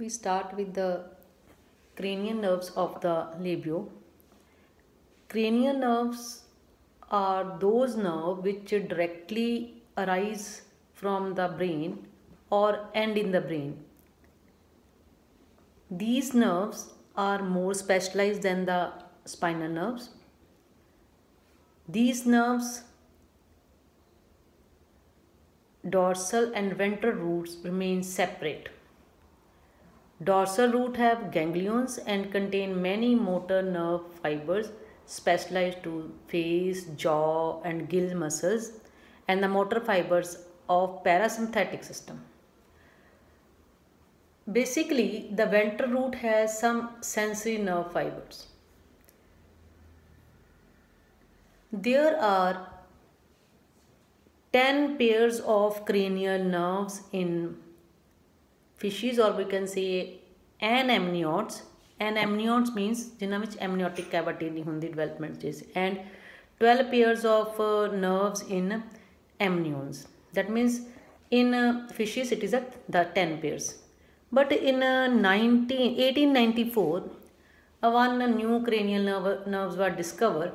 We start with the cranial nerves of the labio. Cranial nerves are those nerves which directly arise from the brain or end in the brain. These nerves are more specialized than the spinal nerves. These nerves, dorsal and ventral roots, remain separate. Dorsal root have ganglions and contain many motor nerve fibers specialized to face, jaw and gill muscles and the motor fibers of parasympathetic system. Basically, the ventral root has some sensory nerve fibers. There are 10 pairs of cranial nerves in fishes, or we can say anamniotes. Anamniotes means जिन्हां विच amniotic cavity नहीं हुंदी development stage, and 12 pairs of nerves in amnions. That means in fishes it is the 10 pairs. But in 1894 one new cranial nerves were discovered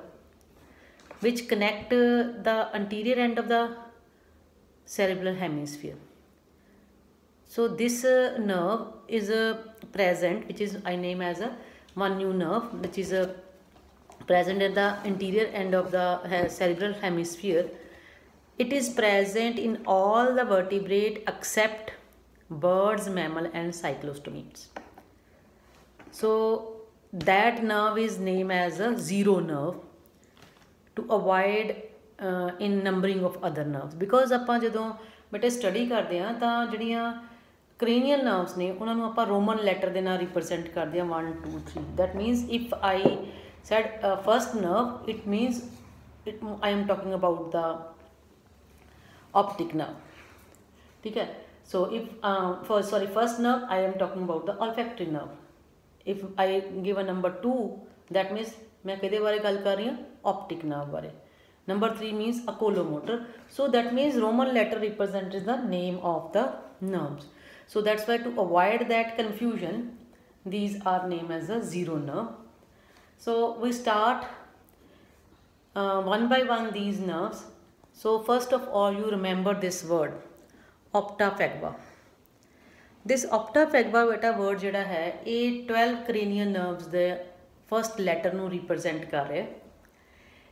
which connect the anterior end of the cerebral hemisphere. So this nerve is present, which is I name as one new nerve, which is present at the anterior end of the cerebral hemisphere. It is present in all the vertebrate except birds, mammal and cyclostomids. So that nerve is named as a zero nerve to avoid in numbering of other nerves, because ਆਪਾਂ ਜਦੋਂ ਬੇਟੇ study ਕਰਦੇ ਹਾਂ ਤਾਂ ਜਿਹੜੀਆਂ cranial nerves ਨੇ ਉਹਨਾਂ ਨੂੰ ਆਪਾਂ roman letter ਦੇ ਨਾਲ represent ਕਰਦੇ ਹਾਂ 1 2 3. That means if I said first nerve, it means I am talking about the optic nerve. ठीक है. So if first nerve, I am talking about the olfactory nerve. If I give a number 2, that means मैं किहदे बारे गल कर रही हूँ, optic nerve बारे. Number 3 means oculomotor. So that means Roman letter represents the name of the nerves. So that's why to avoid that confusion, these are named as a zero nerve. So we start one by one these nerves. So first of all, you remember this word, opta phaga. This opta phaga beta word jada hai, ये 12 cranial nerves the first letter ਨੂੰ represent कर रहे.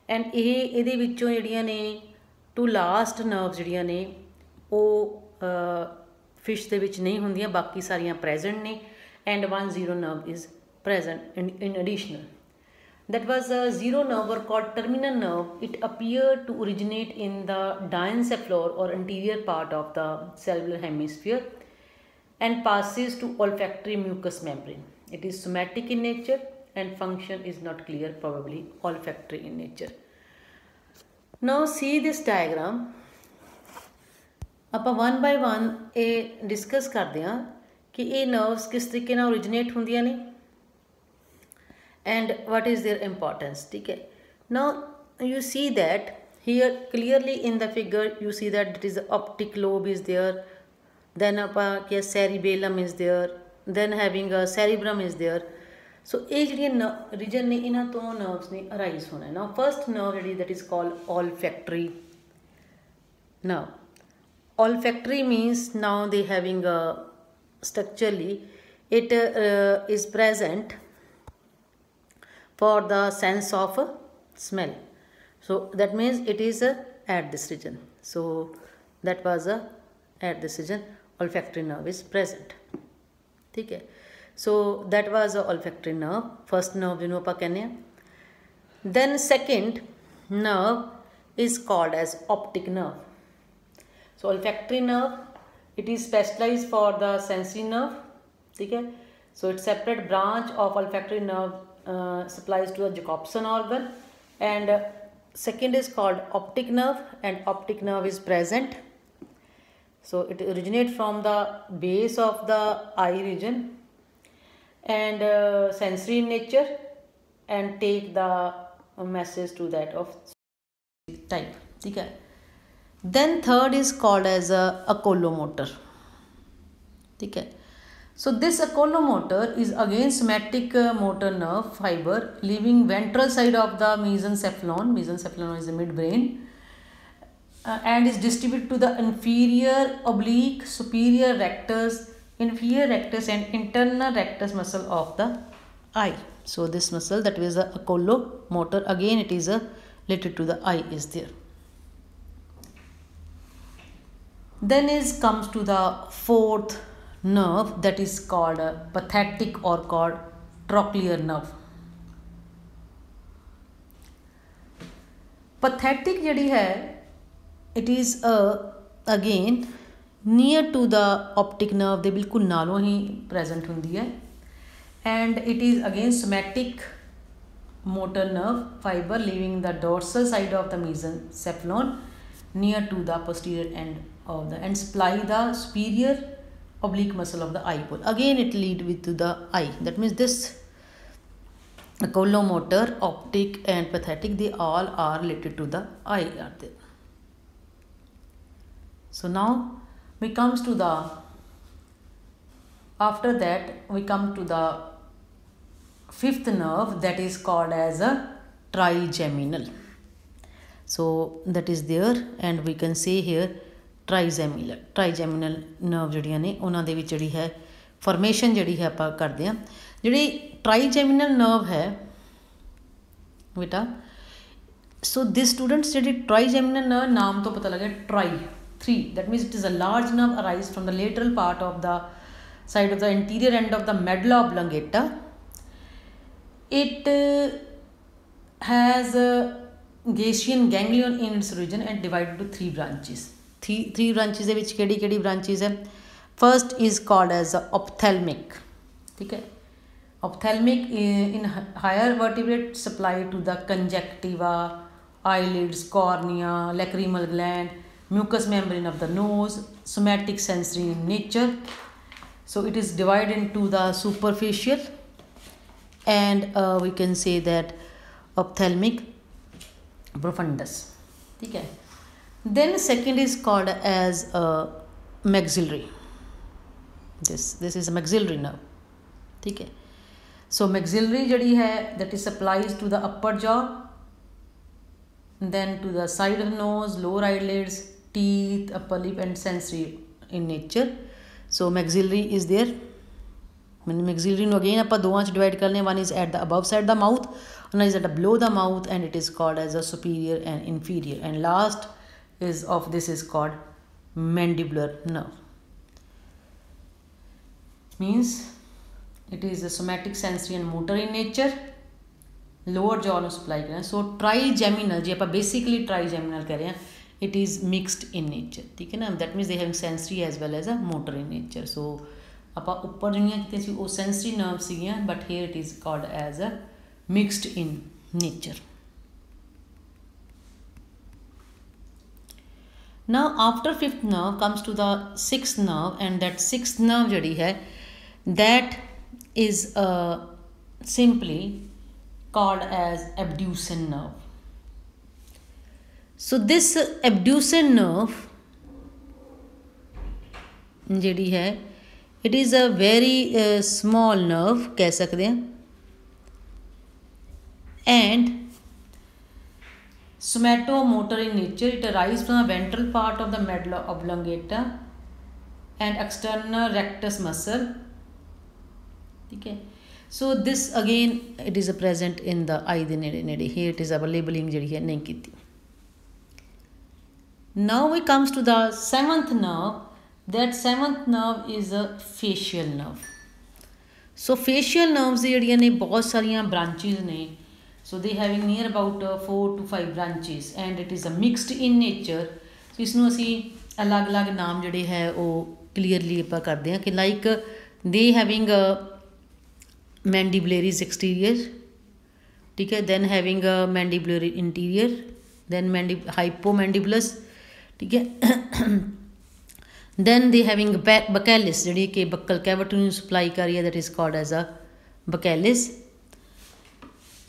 And ये विचों जड़ियाँ ने to last nerves जड़ियाँ ने वो fish दे विच नहीं होंदियां, बाकी सारियां प्रेजेंट ने. And 1 0 nerve is present in additional. That was a zero nerve or called terminal nerve. It appeared to originate in the diencephalon or anterior part of the cerebral hemisphere and passes to olfactory mucous membrane. It is somatic in nature and function is not clear, probably olfactory in nature. Now see this diagram. ਆਪਾਂ one by one ਇਹ discuss करते हैं कि ये nerves किस तरीके नाल originate होंदियां ने and what is their importance. ठीक है. Now you see that here clearly in the figure you see that it is the optic lobe is there, then ਆਪਾਂ कि cerebellum is there, then having a cerebrum is there. So ये ਜਿਹੜੀਆਂ region ने इन्हां तो nerves ने arise होना है. Now first nerve that is called olfactory nerve. Olfactory means now they having a structurally it is present for the sense of smell. So that means it is at this region. So that was at this region olfactory nerve is present. ठीक है. So that was a olfactory nerve, first nerve ਜਿਹਨੂੰ ਆਪਾਂ ਕਹਿੰਦੇ ਆ. Then second nerve is called as optic nerve. So olfactory nerve, it is specialized for the sensory nerve. ठीक है. So it's separate branch of olfactory nerve supplies to the Jacobson organ, and second is called optic nerve, and optic nerve is present. So it originates from the base of the eye region and sensory in nature and take the message to that of type. ठीक है. Then third is called as a oculomotor. ठीक है. So this oculomotor is again somatic motor nerve fiber leaving ventral side of the mesencephalon. Mesencephalon is the midbrain, and is distributed to the inferior oblique, superior rectus, inferior rectus and internal rectus muscle of the eye. So this muscle, that is the oculomotor, again it is related to the eye, is there. Then comes to the fourth nerve, that is called pathetic or called trochlear nerve. Pathetic जड़ी है, it is again near to the optic nerve, दे बिल्कुल नालों ही present हुंदी है, and it is again somatic motor nerve fiber leaving the dorsal side of the mesencephalon near to the posterior end of the, and supply the superior oblique muscle of the eye pole. Again it lead with to the eye. That means this oculomotor, optic and pathetic, they all are related to the eye, are there. So now we comes to the, after that we come to the fifth nerve, that is called as a trigeminal. So that is there, and we can say here trigeminal nerve ਜਿਹੜੀਆਂ ਨੇ ਉਹਨਾਂ ਦੇ ਵਿੱਚ ਜਿਹੜੀ ਹੈ formation ਜਿਹੜੀ ਹੈ ਆਪਾਂ ਕਰਦੇ ਹਾਂ। ਜਿਹੜੀ ਟ੍ਰਾਈਜੈਮਿਨਲ ਨਰਵ ਹੈ ਬੇਟਾ, ਸੋ ਦਿਸ ਸਟੂਡੈਂਟਸ ਜਿਹੜੀ ਟ੍ਰਾਈਜੈਮਿਨਲ ਨਰਵ ਨਾਮ ਤੋਂ ਪਤਾ ਲੱਗਿਆ try 3, that means it is a large nerve arise from the lateral part of the side of the anterior end of the medulla oblongata. It has a Gaussian ganglion in its region and divided into 3 branches. Three branches है, which केड़ी branches है. First is called as ophthalmic. ठीक है, ophthalmic in higher vertebrate supply to the conjunctiva, eyelids, cornea, lacrimal gland, mucous membrane of the nose, somatic sensory in nature. So it is divided into the superficial and we can say that ophthalmic profundus. ठीक है. Then second is called as maxillary. This is a maxillary nerve. ठीक है. So maxillary जड़ी है, that is supplies to the upper jaw, then to the side of the nose, lower eyelids, teeth, upper lip and sensory in nature. So maxillary is there. Maxillary no again ਆਪਾਂ ਦੋਵਾਂ ਚ divide ਕਰਨੇ, one is at the above side the mouth, another is at the below the mouth, and it is called as a superior and inferior, and last is of this is called mandibular nerve. Means it is a somatic, sensory and motor in nature, lower jaw ਨੂੰ supply ਕਰਨਾ. So trigeminal ਜੇ ਆਪਾਂ basically trigeminal ਕਰ ਰਹੇ ਹਾਂ, it is mixed in nature. ਠੀਕ ਹੈ ਨਾ, that means they have sensory as well as a motor in nature. So ਆਪਾਂ ਉੱਪਰ ਜਿਹੜੀਆਂ ਕੀਤੀਆਂ ਸੀ ਉਹ sensory nerve ਸੀਗੀਆਂ, but here it is called as a mixed in nature. Now after fifth nerve comes to the sixth nerve, and that sixth nerve जड़ी है, that is simply called as abducens nerve. So this abducens nerve जड़ी है, it is a very small nerve कह सकते हैं, and somatomotor in nature. It arises from the ventral part of the medulla oblongata and external rectus muscle. Okay, so this again it is present in the eye de nede. Here it is our labeling jehdi hai nahi kiti. Now we comes to the seventh nerve. That seventh nerve is a facial nerve. So facial nerves jehdiyan ne bahut sariyan branches ne. So they having near about 4 to 5 branches, and it is a mixed in nature. So इसनों असी अलग अलग नाम जड़े है वो clearly ਆਪਾਂ ਕਰਦੇ हैं कि like they having a mandibularis exterior, ठीक है, then having a mandibulary interior, then hypomandibulus, ठीक है, then they having buccalis जड़ी कि buccal cavity ਨੂੰ supply कर रही है, that is called as a buccalis.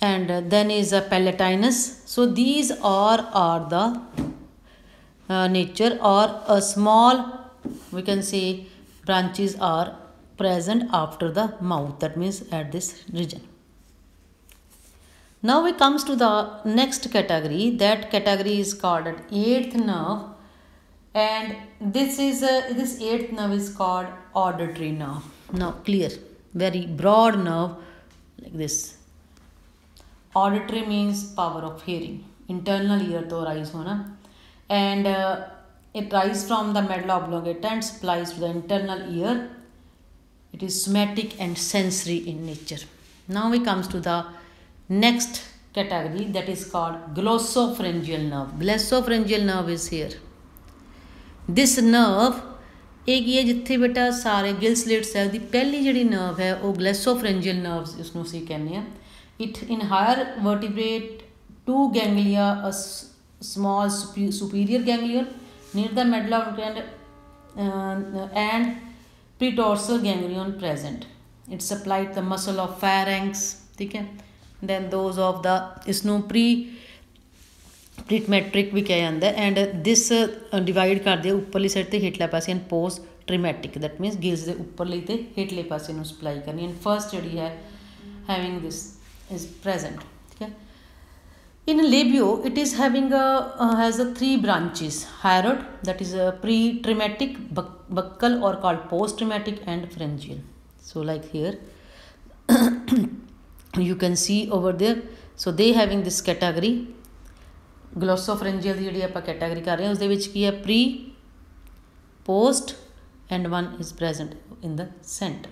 And then is a palatinus. So these are the nature or a small, we can say branches are present after the mouth, that means at this region. Now we comes to the next category. That category is called eighth nerve, and this eighth nerve is called auditory nerve. Now clear, very broad nerve like this. Auditory means power of hearing, internal ear to rise hona, and it rises from the medulla oblongata and supplies to the internal ear. It is somatic and sensory in nature. Now we comes to the next category, that is called glossopharyngeal nerve. Glossopharyngeal nerve is here. This nerve एक ये जिथे बेटा सारे Gill slate cell की पहली जी nerve है वो ग्लैसोफरेंजियल nerve इसनों असीं कहने हैं. It in higher vertebrate two ganglia, a small superior ganglion near the medulla and pretorsal ganglion present. It supplied the muscle of pharynx, ठीक है. Then those of the इसनों प्रीटमैट्रिक भी कहा जाता है, एंड दिस डिवाइड करते उपरली साइड ते हेठले पासे and post trematic, that means gills के उपरली ते हेठले पासे नूं सप्लाई करनी. एंड फर्स्ट जी है हैविंग दिस इज प्रेजेंट, ठीक है. In Labeo it is having has a 3 branches, hyoid that is pre trematic, buccal और called post trematic and pharyngeal. So like here you can see over there. So they having this category glossopharyngeal जी आप category कर रहे हैं उसदे विच की है pre, post and one is present in the centre.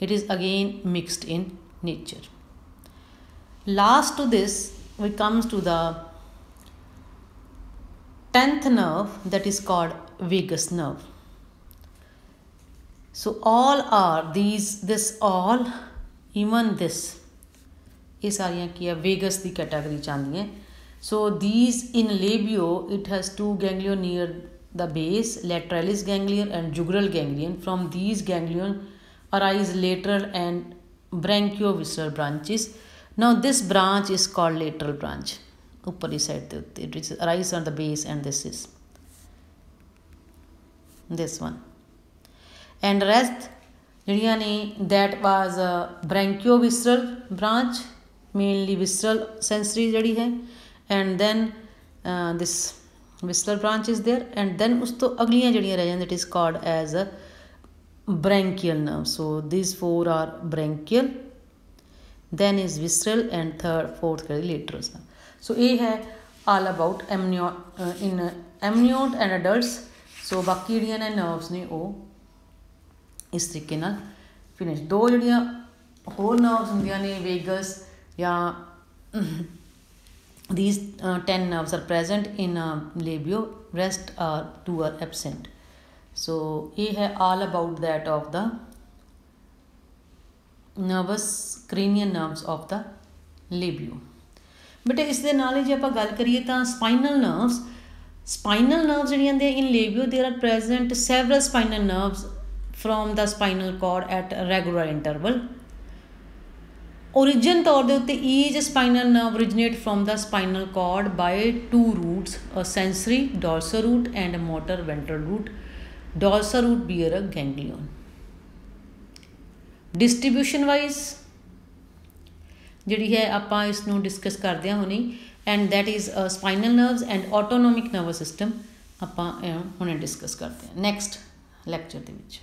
It is again mixed in nature. Last to this we comes to the 10th nerve, that is called vagus nerve. So all are this all, even this, ये सारियाँ की है vagus की category च आंदियां. So these in Labeo it has 2 ganglion near the base, laterales ganglion and jugular ganglion. From these ganglion arise lateral and branchiovisceral branches. Now this branch is called lateral branch. ऊपरी side के उत्ते it is arise on the base, and this is this one. And rest ਜਿਹੜੀਆਂ ਨੇ that was a branchiovisceral branch, mainly visceral sensory जड़ी है, and then this visceral branch is there, and then उस तो अगलियां जड़ियां रह जांदियां, it is called as a branchial nerve. So these 4 are branchial, then is visceral, and 4th lateral. So ये है all about in amniote and adults. So बाकी जड़ियां ने nerves ने वो इस तरीके नाल फिनिश. 2 जड़ियां होर nerves होंदियां ने वेगस या these 10 nerves are present in labio, rest 2 are absent. So ये है all about that of the nervous cranial nerves of the labio. बेटे इस दे नाल जे आपां गल करिए तां spinal nerves ਜਿਹੜੀਆਂ ਦੇ in labio there are present several spinal nerves from the spinal cord at regular interval. Origin तौर दे उत्ते each spinal nerve originate from the spinal cord by 2 roots, a sensory dorsal root and a motor ventral root. Dorsal root bear a ganglion. Distribution wise जिहड़ी है आपां इसनूं discuss करदे हां हुणी, and that is spinal nerves and autonomic nervous system आपां हुणे discuss करते हैं नेक्स्ट लैक्चर दे विच.